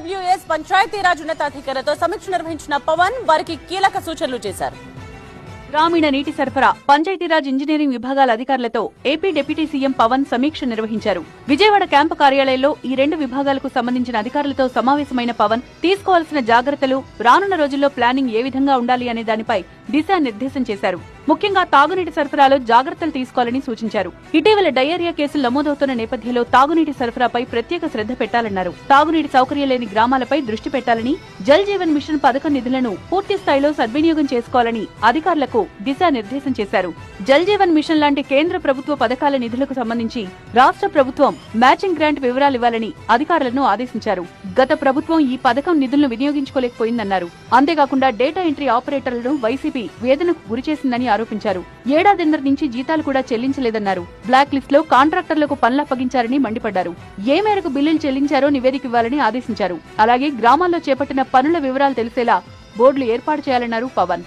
ఏపీడబ్ల్యూఎస్ పంచాయతీరాజ్ ఉన్నతాధికారులతో సమీక్ష నిర్వహించిన పవన్ వారికి కీలక సూచనలు చేశారు. గ్రామీణ నీటి సరఫరా, పంచాయతీరాజ్ ఇంజనీరింగ్ విభాగాల అధికారులతో ఏపీ డిప్యూటీ సీఎం పవన్ సమీక్ష నిర్వహించారు. విజయవాడ క్యాంపు కార్యాలయంలో ఈ రెండు విభాగాలకు సంబంధించిన అధికారులతో సమావేశమైన పవన్ తీసుకోవాల్సిన జాగ్రత్తలు, రానున్న రోజుల్లో ప్లానింగ్ ఏ విధంగా ఉండాలి అనే దానిపై దిశానిర్దేశం చేశారు. ముఖ్యంగా తాగునీటి సరఫరాలో జాగ్రత్తలు తీసుకోవాలని సూచించారు. ఇటీవల డయేరియా కేసులు నమోదవుతున్న నేపథ్యంలో తాగునీటి సరఫరాపై ప్రత్యేక శ్రద్ధ పెట్టాలన్నారు. తాగునీటి సౌకర్యం లేని గ్రామాలపై దృష్టి పెట్టాలని, జల్ జీవన్ మిషన్ పథకం నిధులను పూర్తి స్థాయిలో సద్వినియోగం చేసుకోవాలని అధికారులకు దిశానిర్దేశం చేశారు. జల్ జీవన్ మిషన్ లాంటి కేంద్ర ప్రభుత్వ పథకాల నిధులకు సంబంధించి రాష్ట్ర ప్రభుత్వం మ్యాచింగ్ గ్రాంట్ వివరాలివ్వాలని అధికారులను ఆదేశించారు. గత ప్రభుత్వం ఈ పథకం నిధులను వినియోగించుకోలేకపోయిందన్నారు. అంతేకాకుండా డేటా ఎంట్రీ ఆపరేటర్లను వైసీపీ వేదనకు గురిచేసిందని ఆరోపించారు. ఏడాదిన్నర నుంచి జీతాలు కూడా చెల్లించలేదన్నారు. బ్లాక్ లిస్ట్ లో కాంట్రాక్టర్లకు పనులప్పగించారని మండిపడ్డారు. ఏ మేరకు బిల్లులు చెల్లించారో నివేదిక ఇవ్వాలని ఆదేశించారు. అలాగే గ్రామాల్లో చేపట్టిన పనుల వివరాలు తెలిసేలా బోర్డులు ఏర్పాటు చేయాలన్నారు పవన్.